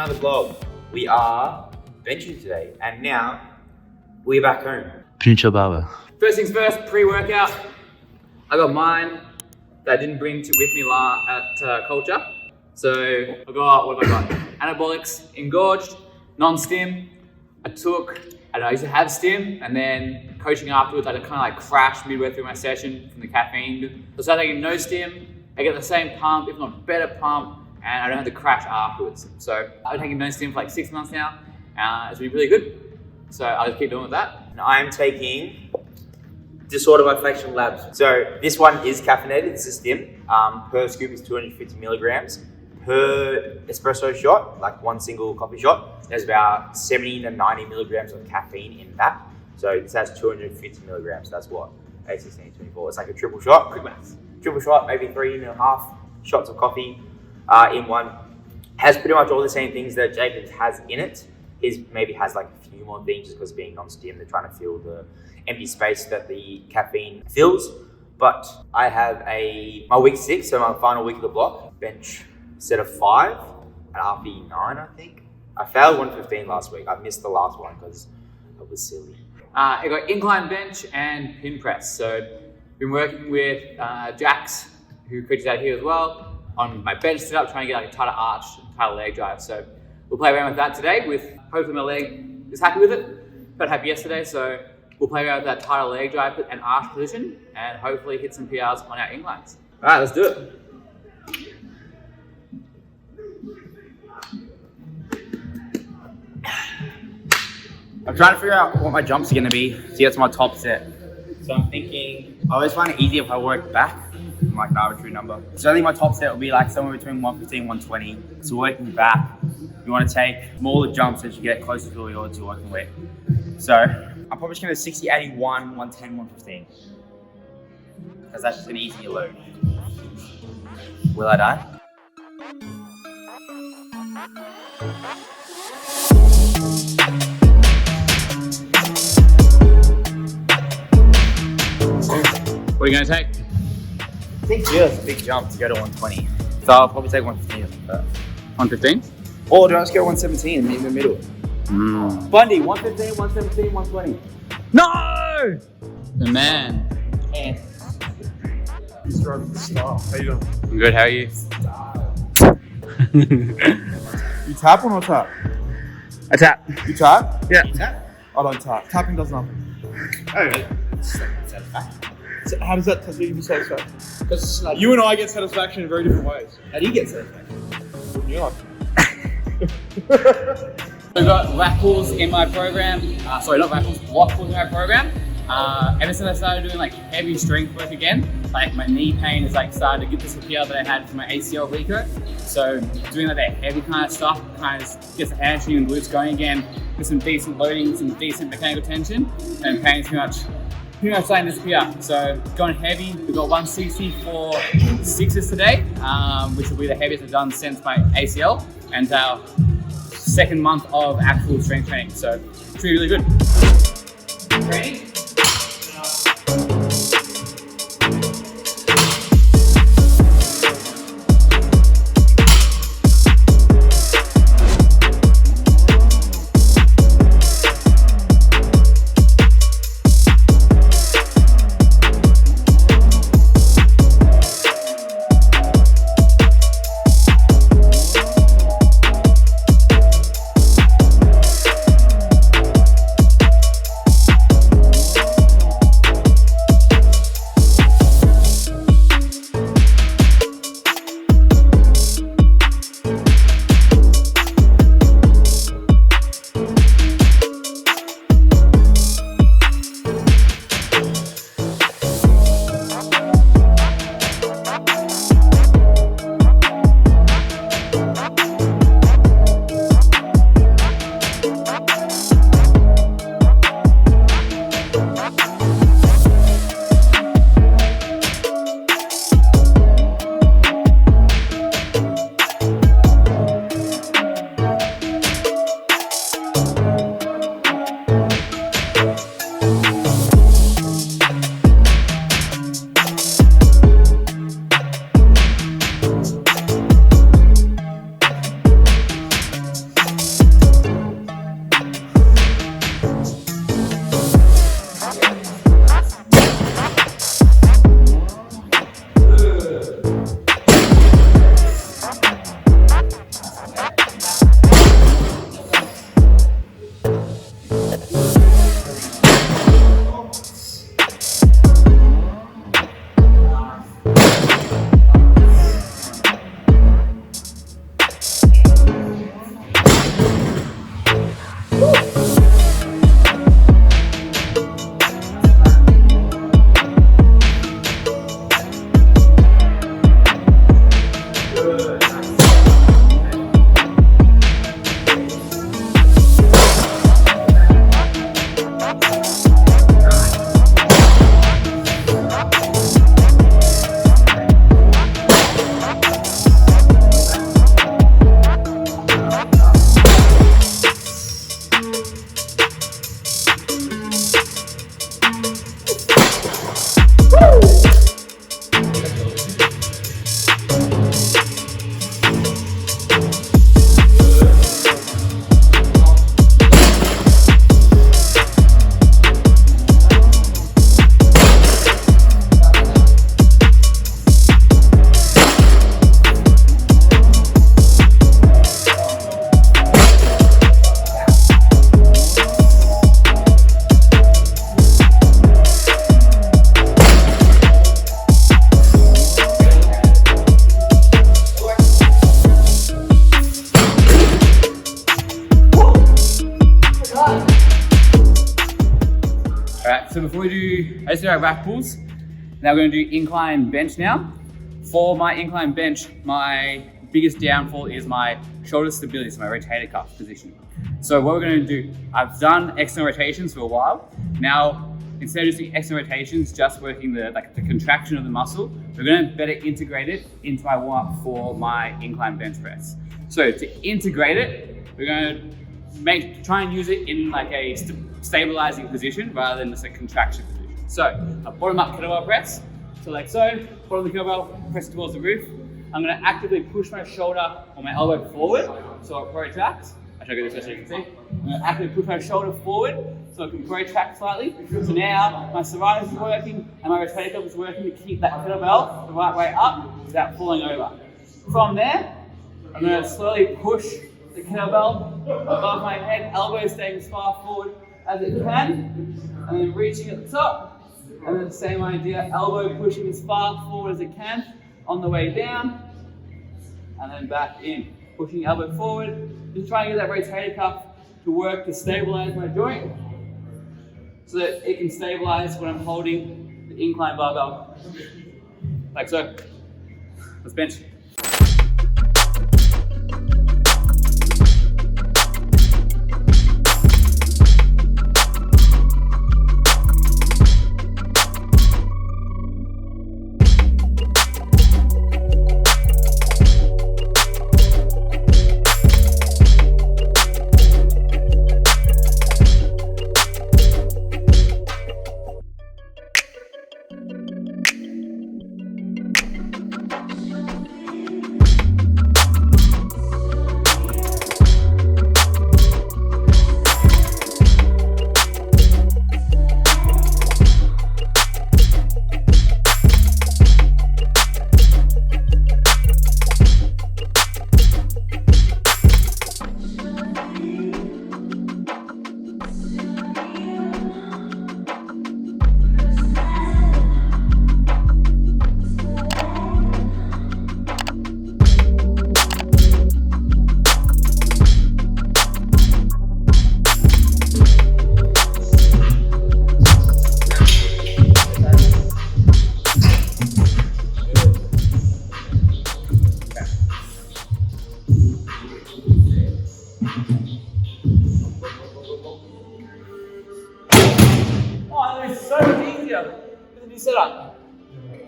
another vlog. We are benching today, and now we're back home. Peninsula Barbell. First things first, pre-workout. I got mine that I didn't bring with me at Culture. So I got, what have I got? Anabolics, engorged, non-stim. I used to have stim, and then coaching afterwards, I kind of like crashed midway through my session from the caffeine. So I started taking no stim. I get the same pump, if not better pump, and I don't have to crash afterwards. So I've been taking no stim for like 6 months now. It's been really good. So I'll just keep doing with that. And I'm taking Disorder by Faction Labs. So this one is caffeinated, it's a stim. Per scoop is 250 milligrams. Per espresso shot, like one single coffee shot, there's about 70 to 90 milligrams of caffeine in that. So this has 250 milligrams. That's what? 8, 16, 24. It's like a triple shot. Quick maths. Triple shot, maybe 3.5 shots of coffee in one. Has pretty much all the same things that Jacob's has in it. His maybe has like a few more things just because being non-stim, they're trying to fill the empty space that the caffeine fills. But I have my week 6, so my final week of the block, bench set of 5 at RP 9, I think. I failed 115 last week. I missed the last one because I was silly. I got incline bench and pin press. So been working with Jax, who coaches out here as well, on my bench setup, trying to get like a tighter arch, tighter leg drive. So we'll play around with that today. With hopefully my leg is happy with it. Felt happy yesterday, so we'll play around with that tighter leg drive and arch position, and hopefully hit some PRs on our inclines. All right, let's do it. I'm trying to figure out what my jumps are going to be to get to my top set. So I'm thinking, I always find it easier if I work back from like an arbitrary number. So I think my top set will be like somewhere between 115 and 120. So working back, you want to take smaller jumps as you get closer to your working weight. So I'm probably just going to 60, 81, 110, 115. Because that's just an easier load. Will I die? What are you going to take? I think just a big jump to go to 120. So I'll probably take 115 first. 115? Or do I just go 117 and meet in the middle? Bundy, 115, 117, 120. No! The man. And He's driving the star. How you doing? I'm good, how are you? You tap or not tap? I tap. You tap? Yeah. I don't tap. Tapping does nothing. okay. So how does that give you satisfaction? Because like, you and I get satisfaction in very different ways. How do you get satisfaction? Wouldn't you like? We've got rack pulls in my program. Sorry, not rack pulls, block pulls in my program. Ever since I started doing like heavy strength work again, like my knee pain is like started to get this appeal that I had from my ACL reco. So doing like that heavy kind of stuff kind of gets the hamstring and glutes going again with some decent loading, some decent mechanical tension, and pain's pretty much starting to disappear. So going heavy, we've got 160 for 6s today, which will be the heaviest I've done since my ACL, and our 2nd month of actual strength training. So it's really good. Training. our rack pulls. Now we're going to do incline bench now. For my incline bench, my biggest downfall is my shoulder stability, so my rotator cuff position. So what we're going to do, I've done external rotations for a while. Now, instead of just doing external rotations, just working the contraction of the muscle, we're going to better integrate it into my warm-up for my incline bench press. So to integrate it, we're going to try and use it in like a stabilizing position rather than just a contraction position. So a bottom-up kettlebell press, so like so, bottom of the kettlebell, press towards the roof. I'm going to actively push my shoulder or my elbow forward so it protracts. I'll show you this so you can see. I'm going to actively push my shoulder forward so it can protract slightly. So now my serratus is working and my rotator cuff is working to keep that kettlebell the right way up without falling over. From there, I'm going to slowly push the kettlebell above my head, elbow staying as far forward as it can, and then reaching at the top. And then the same idea, elbow pushing as far forward as it can on the way down, and then back in. Pushing elbow forward, just trying to get that rotator cuff to work to stabilize my joint so that it can stabilize when I'm holding the incline barbell. Like so. Let's bench.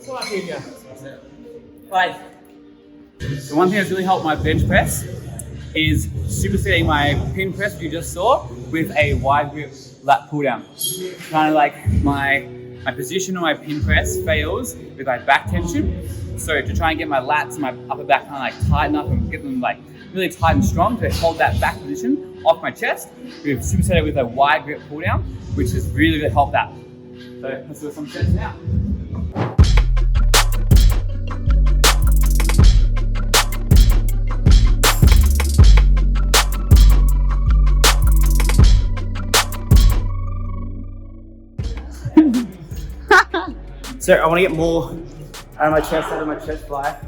So much easier. Like, the one thing that's really helped my bench press is supersetting my pin press, which you just saw, with a wide grip lat pull down. Kind of like my position on my pin press fails with my back tension. So to try and get my lats and my upper back kind of like tighten up and get them like really tight and strong to hold that back position off my chest, we've superset it with a wide grip pull down, which has really helped that. So let's do some sets now. So I want to get more out of my chest, out of my chest fly.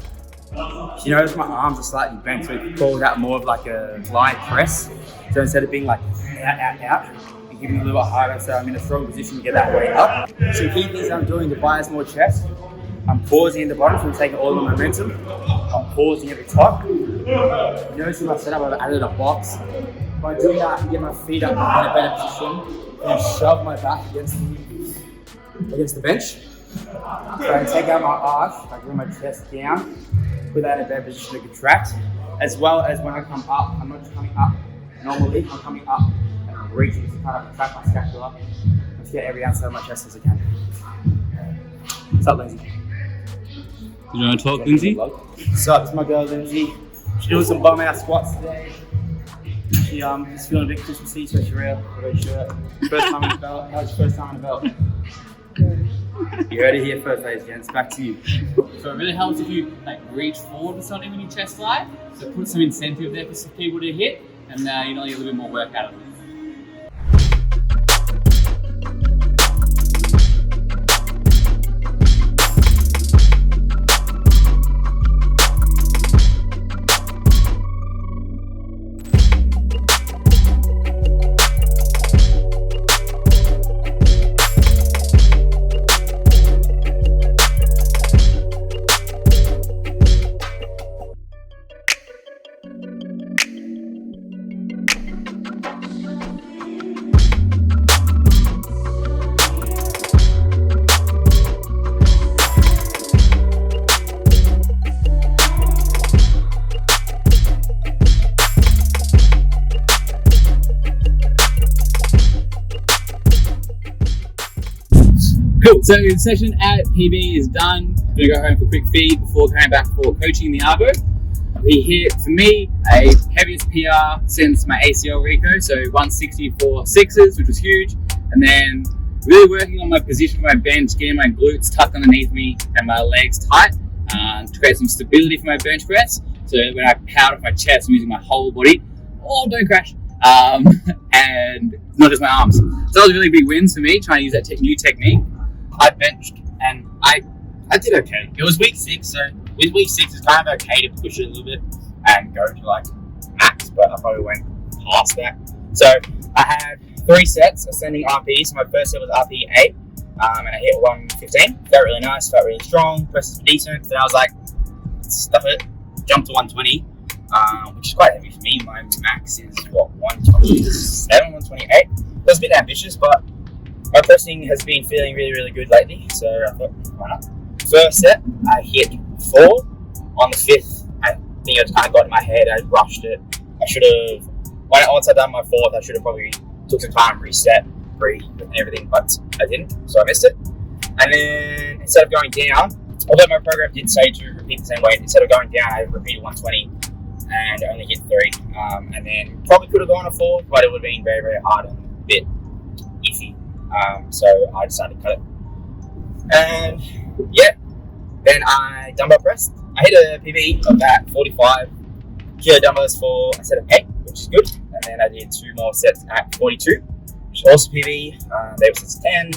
You notice my arms are slightly bent, so you can call that more of like a glide press. So instead of being like out, and giving a little bit harder, so I'm in a strong position to get that way up. Some key things I'm doing to bias more chest. I'm pausing at the bottom, so I'm taking all the momentum. I'm pausing at the top. You notice in my setup, I've added a box. By doing that, I can get my feet up in a better position and shove my back against the bench. So I take out my arch, I bring my chest down, put that in a better position to contract, as well as when I come up, I'm not just coming up normally, I'm coming up and I'm reaching to kind of contract my scapula. Let's get every outside of my chest as I can. What's up, Lindsay? You want to talk, Lindsay? What's up, it's my girl, Lindsay. She's doing some bum out squats today. She's feeling a bit Christmassy, so she's real. Red shirt. First time in the belt. How's your first time in the belt? You heard it here first, ladies and gents. Back to you. So it really helps if you like reach forward with something when you chest fly. So put some incentive there for some people to hit, and you know, get a little bit more work out of them. So the session at PB is done. I'm gonna go home for a quick feed before going back for coaching the Arvo. We hit, for me, a heaviest PR since my ACL Rico, so 160 for sixes, which was huge. And then really working on my position for my bench, getting my glutes tucked underneath me and my legs tight to create some stability for my bench press. So when I power off my chest, I'm using my whole body. Oh, don't crash. And not just my arms. So that was a really big win for me, trying to use that new technique. I benched and I did okay. It was week 6, so with week 6 it's kind of okay to push it a little bit and go to like max, but I probably went past that. So I had 3 sets ascending RP. So my first set was RP 8, and I hit 115. Felt really nice, felt really strong, presses were decent. Then I was like, stuff it, jump to 120, which is quite heavy for me. My max is what, 127, 128. It was a bit ambitious, but my pressing has been feeling really, really good lately, so I thought, why not? First set, I hit 4. On the 5th, I think it kind of got in my head. I rushed it. I should have, once I'd done my 4th, I should have probably took some time, reset, breathe, and everything, but I didn't, so I missed it. And then instead of going down, although my program did say to repeat the same weight, instead of going down, I repeated 120 and only hit 3. And then probably could have gone a 4, but it would have been very, very hard and a bit iffy. So I decided to cut it. And yeah, then I dumbbell pressed. I hit a PB of that 45 kilo dumbbells for a set of 8, which is good. And then I did 2 more sets at 42, which is also PB. They were sets of 10.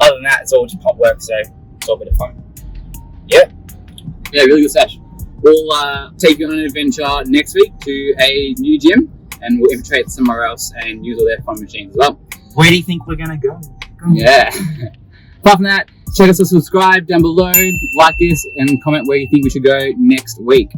Other than that, it's all just pump work, so it's all a bit of fun. Yeah, really good sesh. We'll take you on an adventure next week to a new gym, and we'll infiltrate somewhere else and use all their fun machines as well. Where do you think we're gonna go? Yeah. Apart from that, check us out, subscribe down below, like this, and comment where you think we should go next week.